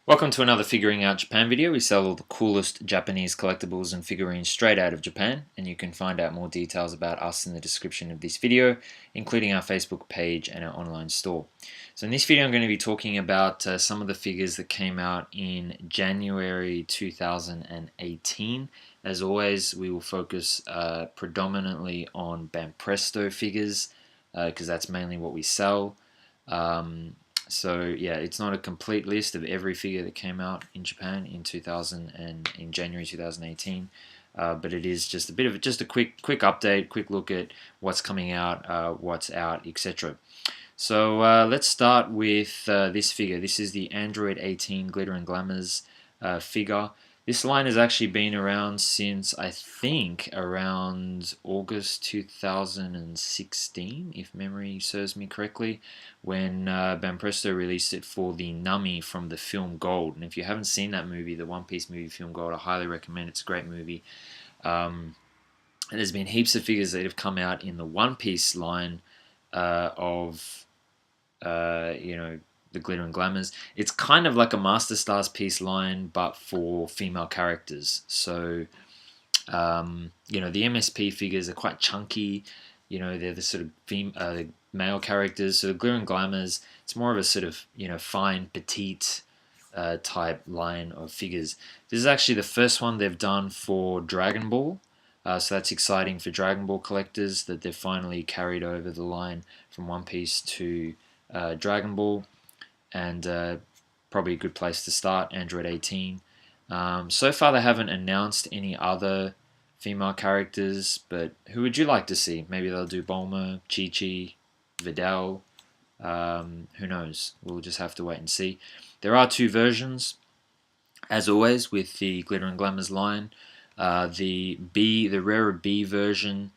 Welcome to another Figuring Out Japan video. We sell all the coolest Japanese collectibles and figurines straight out of Japan, and you can find out more details about us in the description of this video, including our Facebook page and our online store. So in this video I'm going to be talking about some of the figures that came out in January 2018. As always, we will focus predominantly on Banpresto figures, because that's mainly what we sell. So yeah, it's not a complete list of every figure that came out in Japan in January 2018, but it is just a bit of a quick update, quick look at what's coming out, what's out, etc. So let's start with this figure. This is the Android 18 Glitter and Glamours figure. This line has actually been around since, I think, around August 2016, if memory serves me correctly, when Banpresto released it for the Nami from the film Gold. And if you haven't seen that movie, the One Piece movie Film Gold, I highly recommend it. It's a great movie. And there's been heaps of figures that have come out in the One Piece line of the Glitter and Glamours. It's kind of like a Master Stars piece line, but for female characters. So, the MSP figures are quite chunky. They're the sort of the male characters. So the Glitter and Glamours, it's more of a sort of, fine, petite type line of figures. This is actually the first one they've done for Dragon Ball. So that's exciting for Dragon Ball collectors that they've finally carried over the line from One Piece to Dragon Ball, and probably a good place to start, Android 18. So far they haven't announced any other female characters, but who would you like to see? Maybe they'll do Bulma, Chi-Chi, Videl, who knows? We'll just have to wait and see. There are two versions, as always, with the Glitter and Glamours line. The rarer B version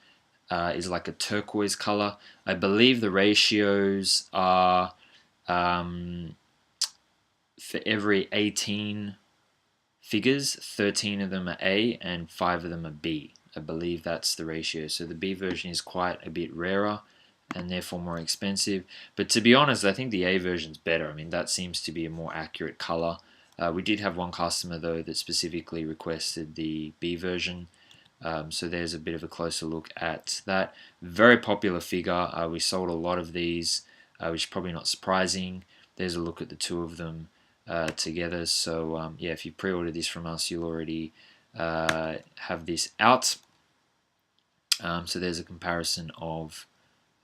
is like a turquoise color. I believe the ratios are for every 18 figures, 13 of them are A and 5 of them are B. I believe that's the ratio. So the B version is quite a bit rarer and therefore more expensive. But to be honest, I think the A version is better. I mean, that seems to be a more accurate color. We did have one customer, though, that specifically requested the B version. So there's a bit of a closer look at that. Very popular figure. We sold a lot of these, which is probably not surprising. There's a look at the two of them together. So yeah, if you pre-ordered this from us, you'll already have this out. So there's a comparison of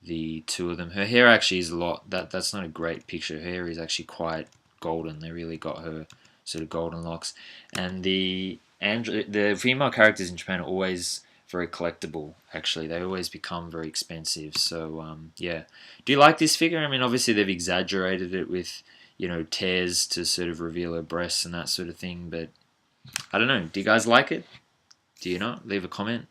the two of them. Her hair actually is a lot. That's not a great picture. Her hair is actually quite golden. They really got her sort of golden locks. And the female characters in Japan are always very collectible. Actually, they always become very expensive. So yeah, do you like this figure? I mean, obviously they've exaggerated it with tears to sort of reveal her breasts and that sort of thing. But I don't know. Do you guys like it? Do you not? Leave a comment.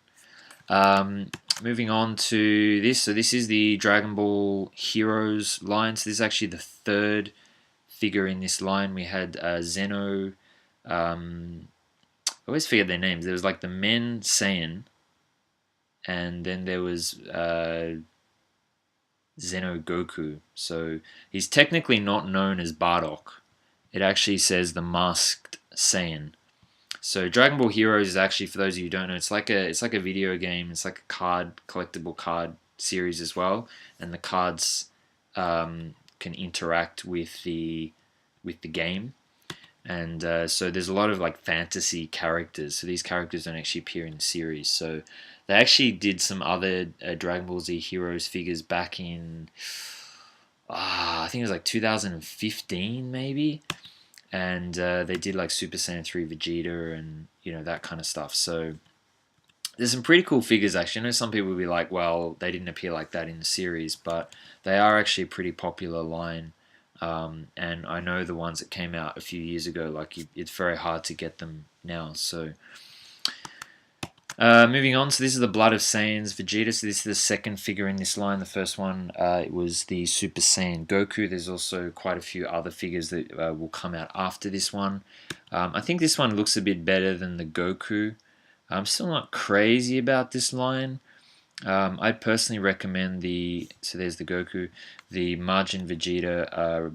Moving on to this. So this is the Dragon Ball Heroes line. So this is actually the third figure in this line. We had Zeno. I always forget their names. There was like the men Saiyan, and then there was Zeno Goku. So he's technically not known as Bardock. It actually says the Masked Saiyan. So Dragon Ball Heroes is actually, for those of you who don't know, it's like a video game. It's like a collectible card series as well, and the cards can interact with the game. And so there's a lot of like fantasy characters. So these characters don't actually appear in the series. So they actually did some other Dragon Ball Z Heroes figures back in, I think it was like 2015 maybe. And they did like Super Saiyan 3 Vegeta and that kind of stuff. So there's some pretty cool figures actually. I know some people will be like, well, they didn't appear like that in the series, but they are actually a pretty popular line. And I know the ones that came out a few years ago, like it's very hard to get them now. So moving on, so this is the Blood of Saiyans Vegeta. So this is the second figure in this line. The first one it was the Super Saiyan Goku. There's also quite a few other figures that will come out after this one. I think this one looks a bit better than the Goku. I'm still not crazy about this line. I personally recommend so there's the Goku, the Majin Vegeta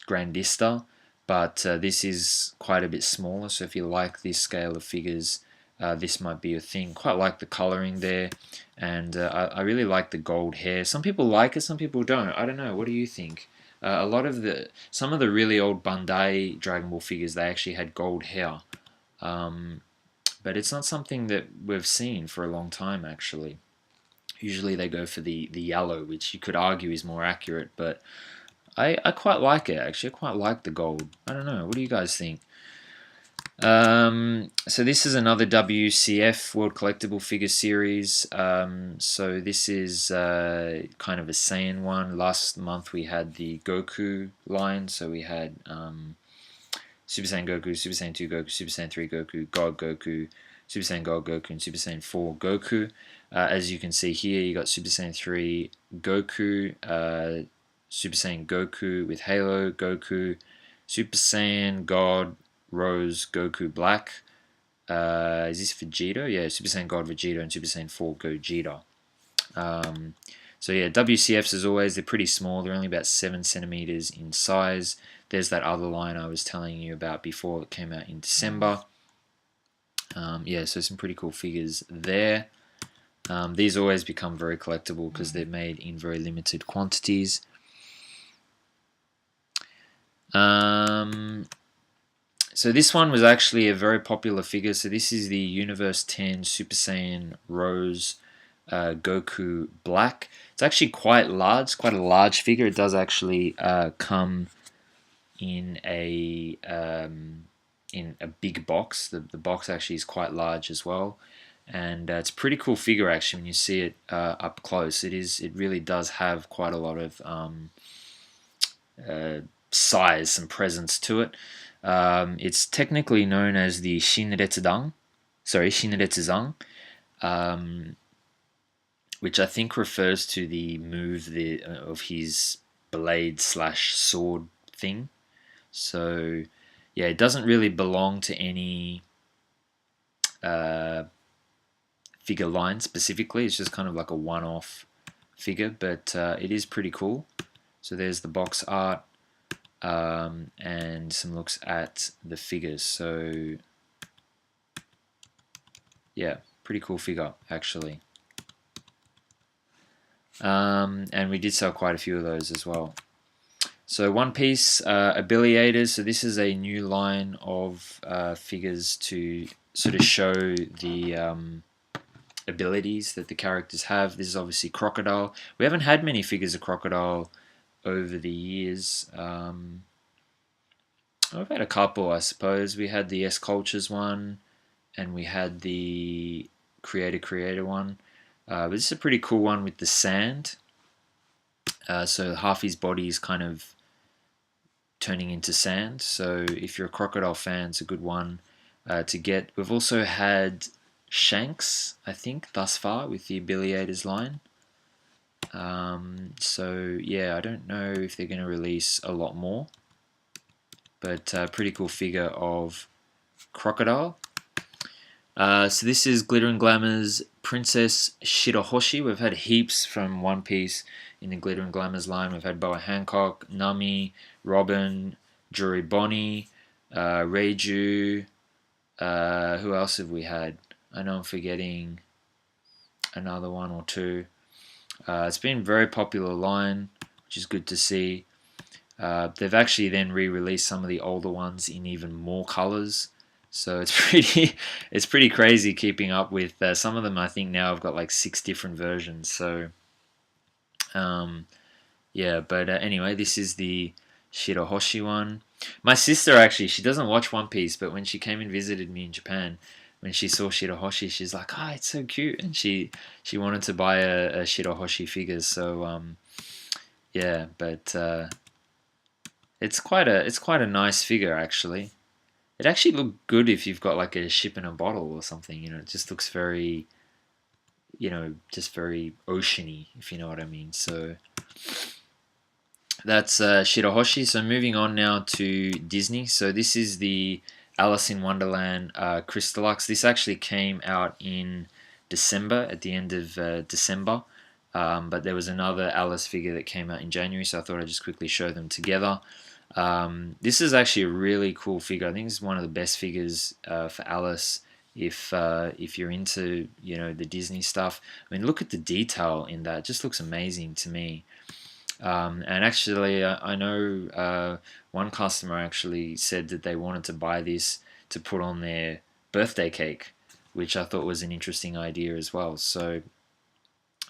Grandista. but this is quite a bit smaller, so if you like this scale of figures, this might be a thing. Quite like the coloring there, and I really like the gold hair. Some people like it, some people don't. I don't know. What do you think? Some of the really old Bandai Dragon Ball figures, they actually had gold hair, but it's not something that we've seen for a long time actually. Usually they go for the yellow, which you could argue is more accurate, but I quite like it actually. I quite like the gold. I don't know. What do you guys think? So this is another WCF World Collectible Figure Series. So this is kind of a Saiyan one. Last month we had the Goku line. So we had Super Saiyan Goku, Super Saiyan 2 Goku, Super Saiyan 3 Goku, God Goku, Super Saiyan God Goku, and Super Saiyan 4 Goku. As you can see here, you got Super Saiyan 3 Goku, Super Saiyan Goku with Halo Goku, Super Saiyan God Rose Goku Black. Is this Vegeta? Yeah, Super Saiyan God Vegeta and Super Saiyan 4 Gogeta. So yeah, WCFs as always, they're pretty small. They're only about 7 centimeters in size. There's that other line I was telling you about before that came out in December. Yeah, so some pretty cool figures there. These always become very collectible because they're made in very limited quantities. So this one was actually a very popular figure. So this is the Universe 10 Super Saiyan Rose Goku Black. It's actually quite large. It's quite a large figure. It does actually come in a big box. The box actually is quite large as well, and it's a pretty cool figure actually when you see it up close. It really does have quite a lot of size and presence to it. It's technically known as the Shinretsuzang, which I think refers to the move of his blade / sword thing. So yeah, it doesn't really belong to any figure line specifically. It's just kind of like a one-off figure, but it is pretty cool. So there's the box art. And some looks at the figures. So yeah, pretty cool figure actually. And we did sell quite a few of those as well. So One Piece Abiliators. So this is a new line of figures to sort of show the abilities that the characters have. This is obviously Crocodile. We haven't had many figures of Crocodile over the years. I've had a couple, I suppose. We had the S Cultures one, and we had the Creator one. But this is a pretty cool one with the sand. So half his body is kind of turning into sand. So if you're a Crocodile fan, it's a good one to get. We've also had Shanks, I think, thus far with the Abiliators line. So yeah, I don't know if they're going to release a lot more, but pretty cool figure of Crocodile. So this is Glitter and Glamour's Princess Shirahoshi. We've had heaps from One Piece in the Glitter and Glamour's line. We've had Boa Hancock, Nami, Robin, Juri Bonnie, Reiju. Who else have we had? I know I'm forgetting another one or two. It's been a very popular line, which is good to see. They've actually then re-released some of the older ones in even more colors, so it's pretty crazy keeping up with some of them. I think now I've got like 6 different versions. So yeah, but anyway, this is the Shirahoshi one. My sister actually, she doesn't watch One Piece, but when she came and visited me in Japan, when she saw Shirahoshi, she's like, "Oh, it's so cute," and she wanted to buy a Shirahoshi figure. So yeah, but it's quite a nice figure actually. It actually looked good if you've got like a ship in a bottle or something. You know, it just looks very, just very oceany, if you know what I mean. So that's Shirahoshi. So moving on now to Disney. So this is the Alice in Wonderland Crystallux. This actually came out in December, at the end of December. But there was another Alice figure that came out in January, so I thought I'd just quickly show them together. This is actually a really cool figure. I think it's one of the best figures for Alice if you're into the Disney stuff. I mean, look at the detail in that. It just looks amazing to me. And actually, I know one customer actually said that they wanted to buy this to put on their birthday cake, which I thought was an interesting idea as well. So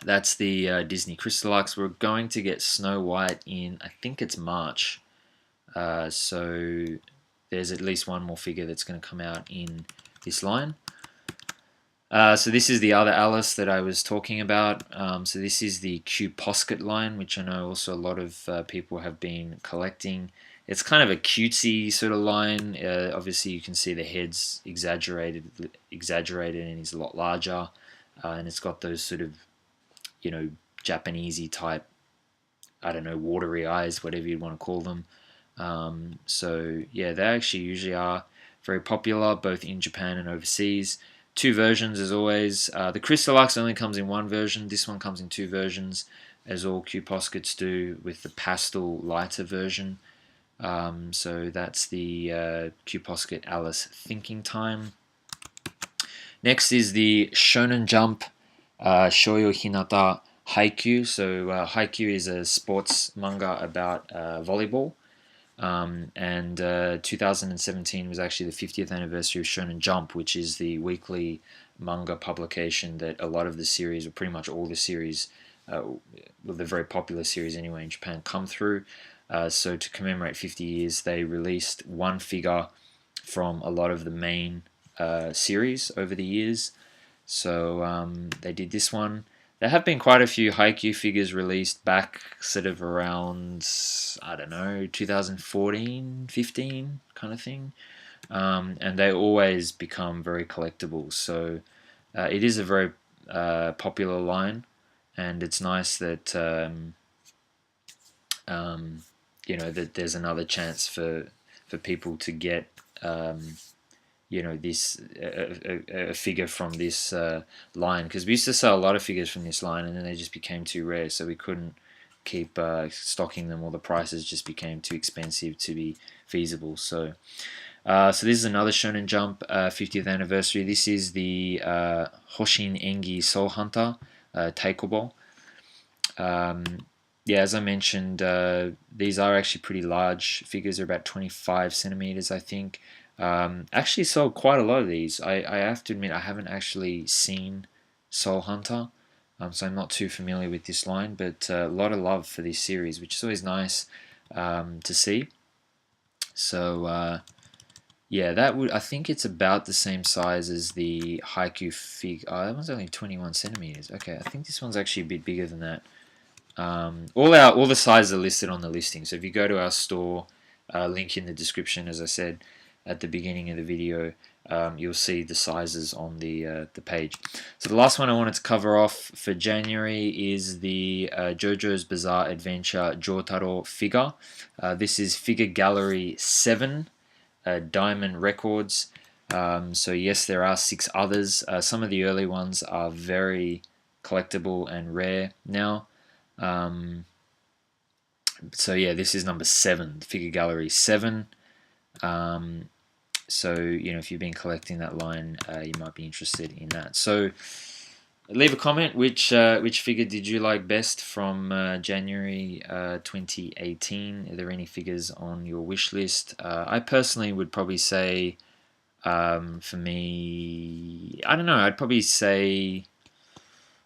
that's the Disney Crystallux. We're going to get Snow White in, I think it's March. So there's at least one more figure that's going to come out in this line. So this is the other Alice that I was talking about. So this is the Q Posket line, which I know also a lot of people have been collecting. It's kind of a cutesy sort of line. Obviously, you can see the head's exaggerated, and he's a lot larger, and it's got those sort of, Japanesey type, I don't know, watery eyes, whatever you'd want to call them. So yeah, they actually usually are very popular both in Japan and overseas. Two versions as always. The Crystallux only comes in one version. This one comes in two versions, as all Q Poskets do, with the pastel lighter version. So that's the Q Posket Alice Thinking Time. Next is the Shonen Jump Shoyo Hinata Haikyu. So Haikyu is a sports manga about volleyball. And 2017 was actually the 50th anniversary of Shonen Jump, which is the weekly manga publication that a lot of the series, or pretty much all the series, well, the very popular series anyway in Japan, come through. So to commemorate 50 years, they released one figure from a lot of the main series over the years. So they did this one. There have been quite a few Haikyu figures released back sort of around, I don't know, 2014, 15 kind of thing. And they always become very collectible. So it is a very popular line, and it's nice that, that there's another chance for people to get this a figure from this line, because we used to sell a lot of figures from this line and then they just became too rare, so we couldn't keep stocking them, or the prices just became too expensive to be feasible. So this is another Shonen Jump 50th anniversary. This is the Hoshin Engi Soul Hunter Taikobo. Yeah, as I mentioned, these are actually pretty large figures. They're about 25 centimeters, I think. Actually sold quite a lot of these. I have to admit I haven't actually seen Soul Hunter, so I'm not too familiar with this line, but a lot of love for this series, which is always nice to see. So yeah, I think it's about the same size as the Haikyu fig. Oh, that one's only 21 centimeters. Okay, I think this one's actually a bit bigger than that. All the sizes are listed on the listing, so if you go to our store, link in the description, as I said at the beginning of the video, you'll see the sizes on the page. So the last one I wanted to cover off for January is the JoJo's Bizarre Adventure Jotaro figure. This is Figure Gallery 7, Diamond Records. So yes, there are 6 others. Some of the early ones are very collectible and rare now. So yeah, this is number 7, Figure Gallery 7. So if you've been collecting that line, you might be interested in that. So leave a comment. Which figure did you like best from January 2018? Are there any figures on your wish list? I personally would probably say, for me, I don't know. I'd probably say,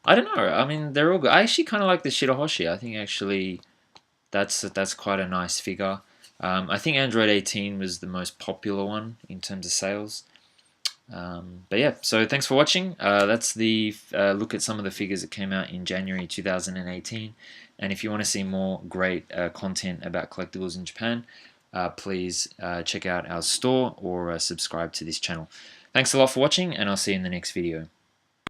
I don't know. I mean, they're all good. I actually kind of like the Shirahoshi. I think actually that's quite a nice figure. I think Android 18 was the most popular one in terms of sales. But yeah, so thanks for watching. That's the look at some of the figures that came out in January 2018. And if you want to see more great content about collectibles in Japan, please check out our store or subscribe to this channel. Thanks a lot for watching, and I'll see you in the next video.